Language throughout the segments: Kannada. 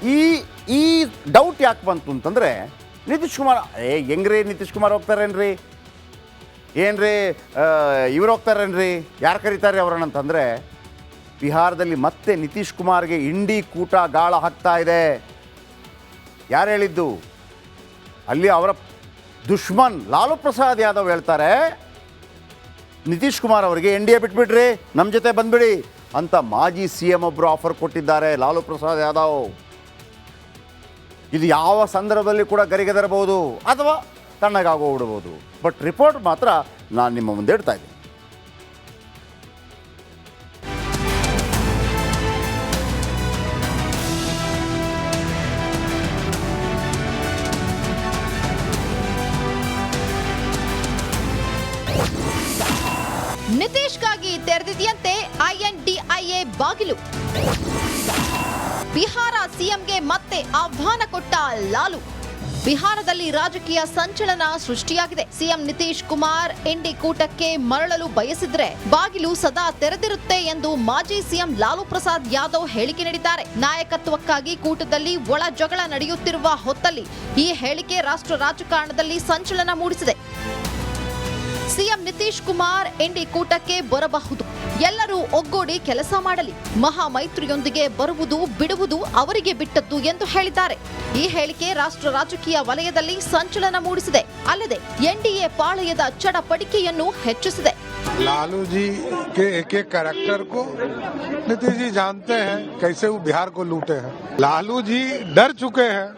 ಈ ಈ ಡೌಟ್ ಯಾಕೆ ಬಂತು ಅಂತಂದರೆ ನಿತೀಶ್ ಕುಮಾರ್ ಹೆಂಗ್ರಿ ನಿತೀಶ್ ಕುಮಾರ್ ಹೋಗ್ತಾರೇನ್ರಿ ಏನ್ರಿ ಇವ್ರು ಹೋಗ್ತಾರೇನ್ರಿ ಯಾರು ಕರೀತಾರೆ ಅವ್ರನ್ನಂತಂದರೆ ಬಿಹಾರದಲ್ಲಿ ಮತ್ತೆ ನಿತೀಶ್ ಕುಮಾರ್ಗೆ ಇಂಡಿ ಕೂಟ ಗಾಳ ಹಾಕ್ತಾ ಇದೆ. ಯಾರು ಹೇಳಿದ್ದು? ಅಲ್ಲಿ ಅವರ ದುಶ್ಮನ್ ಲಾಲು ಪ್ರಸಾದ್ ಯಾದವ್ ಹೇಳ್ತಾರೆ ನಿತೀಶ್ ಕುಮಾರ್ ಅವರಿಗೆ ಎನ್ ಡಿ ಎ ಬಿಟ್ಬಿಡ್ರಿ, ನಮ್ಮ ಜೊತೆ ಬಂದ್ಬಿಡಿ ಅಂತ ಮಾಜಿ ಸಿ ಎಂ ಒಬ್ಬರು ಆಫರ್ ಕೊಟ್ಟಿದ್ದಾರೆ ಲಾಲು ಪ್ರಸಾದ್ ಯಾದವ್. ಇದು ಯಾವ ಸಂದರ್ಭದಲ್ಲಿ ಕೂಡ ಗರಿಗೆದರಬಹುದು ಅಥವಾ ತಣ್ಣಗಾಗೋಗ್ಬಿಡ್ಬೋದು. ಬಟ್ ರಿಪೋರ್ಟ್ ಮಾತ್ರ ನಾನು ನಿಮ್ಮ ಮುಂದೆ ಇಡ್ತಾ ಇದ್ದೀನಿ. ನಿತೀಶ್ಗಾಗಿ ತೆರೆದಿದೆಯಂತೆ INDIA ಬಾಗಿಲು. ಬಿಹಾರ ಸಿಎಂಗೆ ಮತ್ತೆ ಆಹ್ವಾನ ಕೊಟ್ಟ ಲಾಲು. ಬಿಹಾರದಲ್ಲಿ ರಾಜಕೀಯ ಸಂಚಲನ ಸೃಷ್ಟಿಯಾಗಿದೆ. ಸಿಎಂ ನಿತೀಶ್ ಕುಮಾರ್ ಇಂಡಿ ಕೂಟಕ್ಕೆ ಮರಳಲು ಬಯಸಿದ್ರೆ ಬಾಗಿಲು ಸದಾ ತೆರೆದಿರುತ್ತೆ ಎಂದು ಮಾಜಿ ಸಿಎಂ ಲಾಲು ಪ್ರಸಾದ್ ಯಾದವ್ ಹೇಳಿಕೆ ನೀಡಿದ್ದಾರೆ. ನಾಯಕತ್ವಕ್ಕಾಗಿ ಕೂಟದಲ್ಲಿ ಒಳ ಜಗಳ ನಡೆಯುತ್ತಿರುವ ಹೊತ್ತಲ್ಲಿ ಈ ಹೇಳಿಕೆ ರಾಷ್ಟ್ರ ರಾಜಕಾರಣದಲ್ಲಿ ಸಂಚಲನ ಮೂಡಿಸಿದೆ. ಸಿಎಂ ನಿತೀಶ್ ಕುಮಾರ್ ಇಂಡಿ ಕೂಟಕ್ಕೆ ಬರಬಹುದು, ಎಲ್ಲರೂ ಒಗ್ಗೂಡಿ ಕೆಲಸ ಮಾಡಲಿ, ಮಹಾ ಮೈತ್ರಿಯೊಂದಿಗೆ ಬರುವುದು ಬಿಡುವುದು ಅವರಿಗೆ ಬಿಟ್ಟದ್ದು ಎಂದು ಹೇಳಿದ್ದಾರೆ. ಈ ಹೇಳಿಕೆ ರಾಷ್ಟ್ರ ರಾಜಕೀಯ ವಲಯದಲ್ಲಿ ಸಂಚಲನ ಮೂಡಿಸಿದೆ. ಅಲ್ಲದೆ ಎನ್ಡಿಎ ಪಾಳೆಯದ ಚಡಪಡಿಕೆಯನ್ನು ಹೆಚ್ಚಿಸಿದೆ. लालू जी के एक एक कैरेक्टर को नीतीश जी जानते हैं कैसे वो बिहार को लूटे हैं. लालू जी डर चुके हैं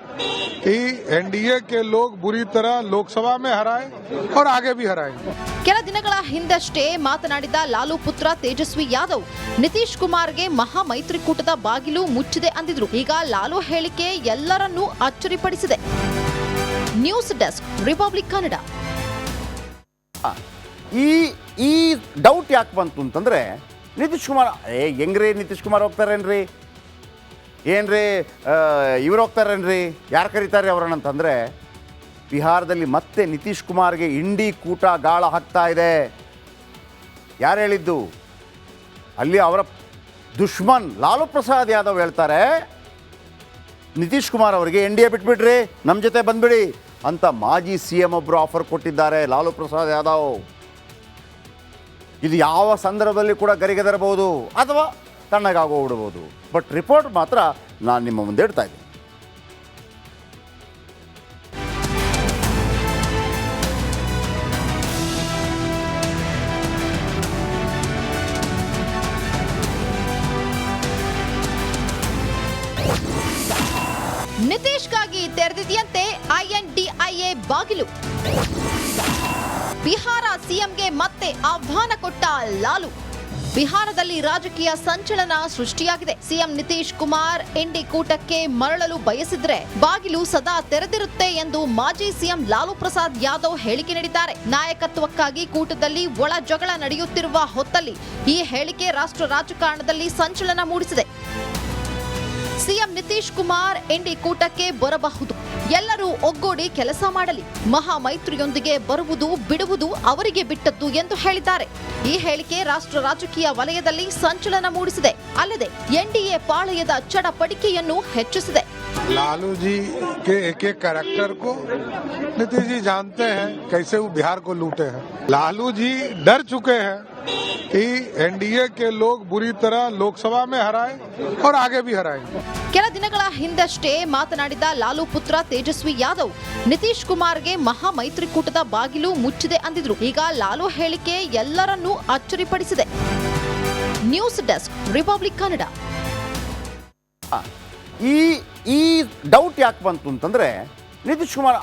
कि एनडीए के लोग बुरी तरह लोकसभा में हराए और आगे भी हराएंगे. ಕೆಲ ದಿನಗಳ ಹಿಂದಷ್ಟೇ ಮಾತನಾಡಿದ ಲಾಲು ಪುತ್ರ ತೇಜಸ್ವಿ ಯಾದವ್ ನಿತೀಶ್ ಕುಮಾರ್ಗೆ ಮಹಾ ಮೈತ್ರಿಕೂಟದ ಬಾಗಿಲು ಮುಚ್ಚಿದೆ ಅಂದಿದ್ರು. ಈಗ ಲಾಲು ಹೇಳಿಕೆ ಎಲ್ಲರನ್ನೂ ಅಚ್ಚರಿಪಡಿಸಿದೆ. News desk, Republic Kannada. ಈ ಡೌಟ್ ಯಾಕೆ ಬಂತು ಅಂತಂದರೆ ನಿತೀಶ್ ಕುಮಾರ್ ಹೆಂಗ್ರಿ ನಿತೀಶ್ ಕುಮಾರ್ ಹೋಗ್ತಾರೇನ್ರಿ ಏನ್ರಿ ಇವ್ರು ಹೋಗ್ತಾರೇನ್ರಿ ಯಾರು ಕರೀತಾರೆ ಅವ್ರನ್ನಂತಂದರೆ ಬಿಹಾರದಲ್ಲಿ ಮತ್ತೆ ನಿತೀಶ್ ಕುಮಾರ್ಗೆ ಇಂಡಿ ಕೂಟ ಗಾಳ ಹಾಕ್ತಾ ಇದೆ. ಯಾರು ಹೇಳಿದ್ದು? ಅಲ್ಲಿ ಅವರ ದುಶ್ಮನ್ ಲಾಲು ಪ್ರಸಾದ್ ಯಾದವ್ ಹೇಳ್ತಾರೆ ನಿತೀಶ್ ಕುಮಾರ್ ಅವರಿಗೆ ಎನ್ ಡಿ ಎ ಬಿಟ್ಬಿಡ್ರಿ, ನಮ್ಮ ಜೊತೆ ಬಂದ್ಬಿಡಿ ಅಂತ ಮಾಜಿ ಸಿ ಎಂ ಒಬ್ಬರು ಆಫರ್ ಕೊಟ್ಟಿದ್ದಾರೆ ಲಾಲು ಪ್ರಸಾದ್ ಯಾದವ್. ಇದು ಯಾವ ಸಂದರ್ಭದಲ್ಲಿ ಕೂಡ ಗರಿಗೆದರಬಹುದು ಅಥವಾ ತಣ್ಣಗಾಗೋಗ್ಬಿಡ್ಬೋದು. ಬಟ್ ರಿಪೋರ್ಟ್ ಮಾತ್ರ ನಾನು ನಿಮ್ಮ ಮುಂದೆ ಇಡ್ತಾ ಇದ್ದೀನಿ. ನಿತೀಶ್ಗಾಗಿ ತೆರೆದಿದೆಯಂತೆ INDIA ಬಾಗಿಲು. ಬಿಹಾರ ಸಿಎಂಗೆ ಮತ್ತೆ ಆಹ್ವಾನ ಕೊಟ್ಟ ಲಾಲು. ಬಿಹಾರದಲ್ಲಿ ರಾಜಕೀಯ ಸಂಚಲನ ಸೃಷ್ಟಿಯಾಗಿದೆ. ಸಿಎಂ ನಿತೀಶ್ ಕುಮಾರ್ ಇಂಡಿ ಕೂಟಕ್ಕೆ ಮರಳಲು ಬಯಸಿದ್ರೆ ಬಾಗಿಲು ಸದಾ ತೆರೆದಿರುತ್ತೆ ಎಂದು ಮಾಜಿ ಸಿಎಂ ಲಾಲು ಪ್ರಸಾದ್ ಯಾದವ್ ಹೇಳಿಕೆ ನೀಡಿದ್ದಾರೆ. ನಾಯಕತ್ವಕ್ಕಾಗಿ ಕೂಟದಲ್ಲಿ ಒಳ ಜಗಳ ನಡೆಯುತ್ತಿರುವ ಹೊತ್ತಲ್ಲಿ ಈ ಹೇಳಿಕೆ ರಾಷ್ಟ್ರ ರಾಜಕಾರಣದಲ್ಲಿ ಸಂಚಲನ ಮೂಡಿಸಿದೆ. ಸಿಎಂ ನಿತೀಶ್ ಕುಮಾರ್ ಇಂಡಿ ಕೂಟಕ್ಕೆ ಬರಬಹುದು, ಎಲ್ಲರೂ ಒಗ್ಗೂಡಿ ಕೆಲಸ ಮಾಡಲಿ, ಮಹಾ ಮೈತ್ರಿಯೊಂದಿಗೆ ಬರುವುದು ಬಿಡುವುದು ಅವರಿಗೆ ಬಿಟ್ಟದ್ದು ಎಂದು ಹೇಳಿದ್ದಾರೆ. ಈ ಹೇಳಿಕೆ ರಾಷ್ಟ್ರ ರಾಜಕೀಯ ವಲಯದಲ್ಲಿ ಸಂಚಲನ ಮೂಡಿಸಿದೆ. ಅಲ್ಲದೆ ಎನ್ಡಿಎ ಪಾಳೆಯದ ಚಡಪಡಿಕೆಯನ್ನು ಹೆಚ್ಚಿಸಿದೆ. लालू जी के एक एक कैरेक्टर को नीतीश जी जानते हैं कैसे वो बिहार को लूटे हैं. लालू जी डर चुके हैं कि एनडीए के लोग बुरी तरह लोकसभा में हराए और आगे भी हराएंगे. ಕೆಲ ದಿನಗಳ ಹಿಂದಷ್ಟೇ ಮಾತನಾಡಿದ ಲಾಲು ಪುತ್ರ ತೇಜಸ್ವಿ ಯಾದವ್ ನಿತೀಶ್ ಕುಮಾರ್ಗೆ ಮಹಾ ಮೈತ್ರಿಕೂಟದ ಬಾಗಿಲು ಮುಚ್ಚಿದೆ ಅಂದಿದ್ರು. ಈಗ ಲಾಲು ಹೇಳಿಕೆ ಎಲ್ಲರನ್ನೂ ಅಚ್ಚರಿಪಡಿಸಿದೆ. News desk, Republic Kannada. ಈ ಡೌಟ್ ಯಾಕೆ ಬಂತು ಅಂತಂದರೆ ನಿತೀಶ್ ಕುಮಾರ್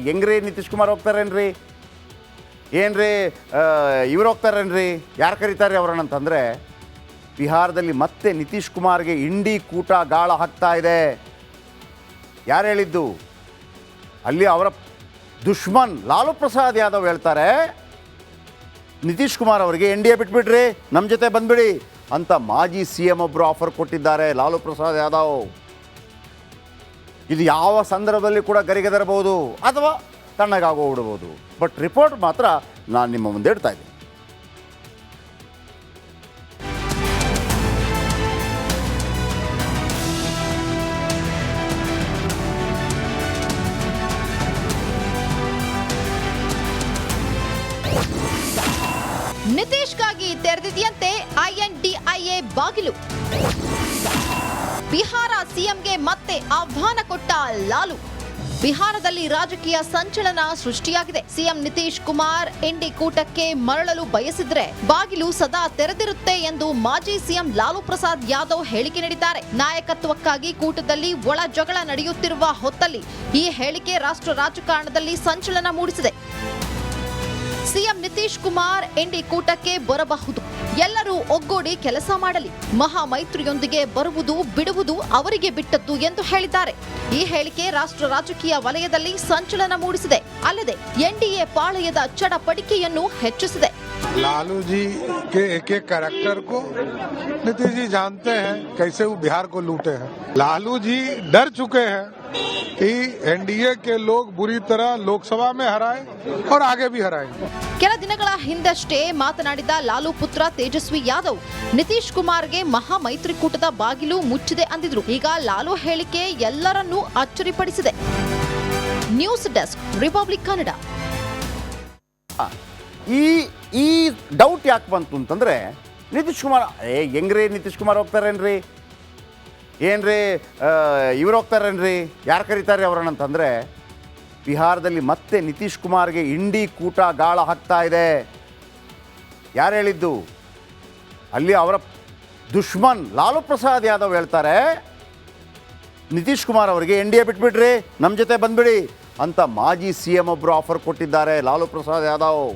ಹೆಂಗ್ರಿ ನಿತೀಶ್ ಕುಮಾರ್ ಹೋಗ್ತಾರೇನ್ರಿ ಏನ್ರಿ ಇವ್ರು ಹೋಗ್ತಾರೇನ್ರಿ ಯಾರು ಕರೀತಾರೆ ಅವ್ರನ್ನಂತಂದರೆ ಬಿಹಾರದಲ್ಲಿ ಮತ್ತೆ ನಿತೀಶ್ ಕುಮಾರ್ಗೆ ಇಂಡಿ ಕೂಟ ಗಾಳ ಹಾಕ್ತಾ ಇದೆ. ಯಾರು ಹೇಳಿದ್ದು? ಅಲ್ಲಿ ಅವರ ದುಶ್ಮನ್ ಲಾಲು ಪ್ರಸಾದ್ ಯಾದವ್ ಹೇಳ್ತಾರೆ ನಿತೀಶ್ ಕುಮಾರ್ ಅವರಿಗೆ ಎನ್ ಡಿ ಎ ಬಿಟ್ಬಿಡ್ರಿ, ನಮ್ಮ ಜೊತೆ ಬಂದ್ಬಿಡಿ ಅಂತ ಮಾಜಿ ಸಿ ಎಂ ಒಬ್ಬರು ಆಫರ್ ಕೊಟ್ಟಿದ್ದಾರೆ ಲಾಲು ಪ್ರಸಾದ್ ಯಾದವ್. ಇದು ಯಾವ ಸಂದರ್ಭದಲ್ಲಿ ಕೂಡ ಗರಿಗೆದರಬಹುದು ಅಥವಾ ತಣ್ಣಗಾಗೋಗ್ಬಿಡ್ಬೋದು. ಬಟ್ ರಿಪೋರ್ಟ್ ಮಾತ್ರ ನಾನು ನಿಮ್ಮ ಮುಂದೆ ಇಡ್ತಾ ಇದ್ದೀನಿ. ತೆರೆದಿದೆಯಂತೆ INDIA ಬಾಗಿಲು. ಬಿಹಾರ ಸಿಎಂಗೆ ಮತ್ತೆ ಆಹ್ವಾನ ಕೊಟ್ಟ ಲಾಲು. ಬಿಹಾರದಲ್ಲಿ ರಾಜಕೀಯ ಸಂಚಲನ ಸೃಷ್ಟಿಯಾಗಿದೆ. ಸಿಎಂ ನಿತೀಶ್ ಕುಮಾರ್ ಇಂಡಿ ಕೂಟಕ್ಕೆ ಮರಳಲು ಬಯಸಿದ್ರೆ ಬಾಗಿಲು ಸದಾ ತೆರೆದಿರುತ್ತೆ ಎಂದು ಮಾಜಿ ಸಿಎಂ ಲಾಲು ಪ್ರಸಾದ್ ಯಾದವ್ ಹೇಳಿಕೆ ನೀಡಿದ್ದಾರೆ. ನಾಯಕತ್ವಕ್ಕಾಗಿ ಕೂಟದಲ್ಲಿ ಒಳ ಜಗಳ ನಡೆಯುತ್ತಿರುವ ಹೊತ್ತಲ್ಲಿ ಈ ಹೇಳಿಕೆ ರಾಷ್ಟ್ರ ರಾಜಕಾರಣದಲ್ಲಿ ಸಂಚಲನ ಮೂಡಿಸಿದೆ. ಸಿಎಂ ನಿತೀಶ್ ಕುಮಾರ್ ಇಂಡಿ ಕೂಟಕ್ಕೆ ಬರಬಹುದು, ಎಲ್ಲರೂ ಒಗ್ಗೂಡಿ ಕೆಲಸ ಮಾಡಲಿ, ಮಹಾ ಮೈತ್ರಿಯೊಂದಿಗೆ ಬರುವುದು ಬಿಡುವುದು ಅವರಿಗೆ ಬಿಟ್ಟದ್ದು ಎಂದು ಹೇಳಿದ್ದಾರೆ. ಈ ಹೇಳಿಕೆ ರಾಷ್ಟ್ರ ರಾಜಕೀಯ ವಲಯದಲ್ಲಿ ಸಂಚಲನ ಮೂಡಿಸಿದೆ. ಅಲ್ಲದೆ NDA ಪಾಳಯದ ಚಡಪಡಿಕೆಯನ್ನು ಹೆಚ್ಚಿಸಿದೆ. लालू जी के एक कैरेक्टर को नीतीश जी जानते हैं कैसे वो बिहार को लूटे हैं। लालू जी डर चुके हैं कि एनडीए के लोग बुरी तरह लोकसभा में हराए और आगे भी हराएंगे। ಕೆಲ ದಿನಗಳ ಹಿಂದಷ್ಟೇ ಮಾತನಾಡಿದ ಲಾಲು ಪುತ್ರ ತೇಜಸ್ವಿ ಯಾದವ್ ನಿತೀಶ್ ಕುಮಾರ್ಗೆ ಮಹಾ ಮೈತ್ರಿಕೂಟದ ಬಾಗಿಲು ಮುಚ್ಚಿದೆ ಅಂದಿದ್ರು. ಈಗ ಲಾಲು ಹೇಳಿಕೆ ಎಲ್ಲರನ್ನೂ ಅಚ್ಚರಿಪಡಿಸಿದೆ. News desk, Republic Kannada. ಈ ಡೌಟ್ ಯಾಕೆ ಬಂತು ಅಂತಂದರೆ ನಿತೀಶ್ ಕುಮಾರ್ ಹೆಂಗ್ರಿ ನಿತೀಶ್ ಕುಮಾರ್ ಹೋಗ್ತಾರೇನ್ರಿ, ಏನ್ರಿ ಇವ್ರು ಹೋಗ್ತಾರೇನ್ರಿ, ಯಾರು ಕರೀತಾರೆ ಅವರನ್ನಂತಂದರೆ ಬಿಹಾರದಲ್ಲಿ ಮತ್ತೆ ನಿತೀಶ್ ಕುಮಾರ್ಗೆ ಇಂಡಿ ಕೂಟ ಗಾಳ ಹಾಕ್ತಾ ಇದೆ. ಯಾರು ಹೇಳಿದ್ದು? ಅಲ್ಲಿ ಅವರ ದುಶ್ಮನ್ ಲಾಲು ಪ್ರಸಾದ್ ಯಾದವ್ ಹೇಳ್ತಾರೆ ನಿತೀಶ್ ಕುಮಾರ್ ಅವರಿಗೆ NDA ಬಿಟ್ಬಿಡ್ರಿ, ನಮ್ಮ ಜೊತೆ ಬಂದ್ಬಿಡಿ ಅಂತ ಮಾಜಿ CM ಒಬ್ಬರು ಆಫರ್ ಕೊಟ್ಟಿದ್ದಾರೆ ಲಾಲು ಪ್ರಸಾದ್ ಯಾದವ್.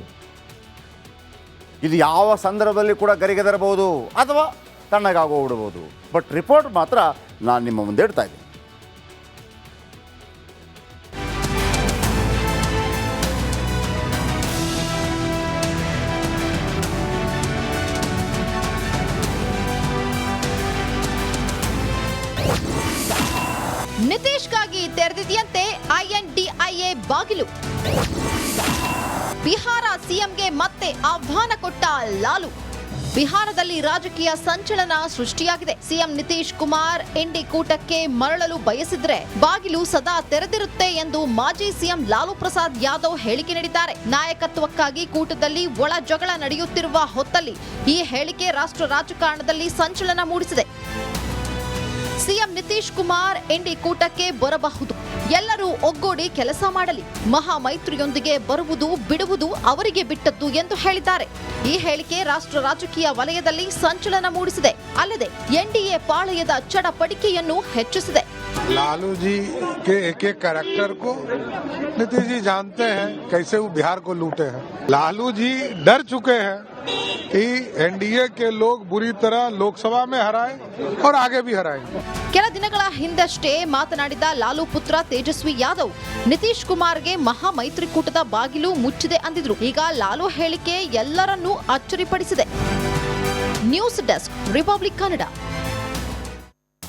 ಇದು ಯಾವ ಸಂದರ್ಭದಲ್ಲಿ ಕೂಡ ಗರಿಗೆದರಬಹುದು ಅಥವಾ ತಣ್ಣಗಾಗೋಗ್ಬಿಡ್ಬೋದು. ಬಟ್ ರಿಪೋರ್ಟ್ ಮಾತ್ರ ನಾನು ನಿಮ್ಮ ಮುಂದೆ ಇಡ್ತಾ ಇದ್ದೀನಿ. ನಿತೀಶ್ಗಾಗಿ ತೆರೆದಿದೆಯಂತೆ INDIA ಬಾಗಿಲು. ಬಿಹಾರ ಸಿಎಂಗೆ ಮತ್ತೆ ಆಹ್ವಾನ ಕೊಟ್ಟ ಲಾಲು. ಬಿಹಾರದಲ್ಲಿ ರಾಜಕೀಯ ಸಂಚಲನ ಸೃಷ್ಟಿಯಾಗಿದೆ. ಸಿಎಂ ನಿತೀಶ್ ಕುಮಾರ್ ಇಂಡಿ ಕೂಟಕ್ಕೆ ಮರಳಲು ಬಯಸಿದ್ರೆ ಬಾಗಿಲು ಸದಾ ತೆರೆದಿರುತ್ತೆ ಎಂದು ಮಾಜಿ ಸಿಎಂ ಲಾಲು ಪ್ರಸಾದ್ ಯಾದವ್ ಹೇಳಿಕೆ ನೀಡಿದ್ದಾರೆ. ನಾಯಕತ್ವಕ್ಕಾಗಿ ಕೂಟದಲ್ಲಿ ಒಳ ಜಗಳ ನಡೆಯುತ್ತಿರುವ ಹೊತ್ತಲ್ಲಿ ಈ ಹೇಳಿಕೆ ರಾಷ್ಟ್ರ ರಾಜಕಾರಣದಲ್ಲಿ ಸಂಚಲನ ಮೂಡಿಸಿದೆ. ಸಿಎಂ ನಿತೀಶ್ ಕುಮಾರ್ ಇಂಡಿ ಕೂಟಕ್ಕೆ ಬರಬಹುದು, ಎಲ್ಲರೂ ಒಗ್ಗೂಡಿ ಕೆಲಸ ಮಾಡಲಿ, ಮಹಾ ಮೈತ್ರಿಯೊಂದಿಗೆ ಬರುವುದು ಬಿಡುವುದು ಅವರಿಗೆ ಬಿಟ್ಟದ್ದು ಎಂದು ಹೇಳಿದ್ದಾರೆ. ಈ ಹೇಳಿಕೆ ರಾಷ್ಟ್ರ ರಾಜಕೀಯ ವಲಯದಲ್ಲಿ ಸಂಚಲನ ಮೂಡಿಸಿದೆ. ಅಲ್ಲದೆ NDA ಪಾಳಯದ ಚಡಪಡಿಕೆಯನ್ನು ಹೆಚ್ಚಿಸಿದೆ. लालू जी के एक कैरेक्टर को नीतीश जी जानते हैं कैसे वो बिहार को लूटे हैं। लालू जी डर चुके हैं कि एनडीए के लोग बुरी तरह लोकसभा में हराए और आगे भी हराएंगे। ಕೆಲ ದಿನಗಳ ಹಿಂದಷ್ಟೇ ಮಾತನಾಡಿದ ಲಾಲು ಪುತ್ರ ತೇಜಸ್ವಿ ಯಾದವ್ ನಿತೀಶ್ ಕುಮಾರ್ಗೆ ಮಹಾ ಮೈತ್ರಿಕೂಟದ ಬಾಗಿಲು ಮುಚ್ಚಿದೆ ಅಂದಿದ್ರು. ಈಗ ಲಾಲು ಹೇಳಿಕೆ ಎಲ್ಲರನ್ನೂ ಅಚ್ಚರಿಪಡಿಸಿದೆ. News desk, Republic Kannada.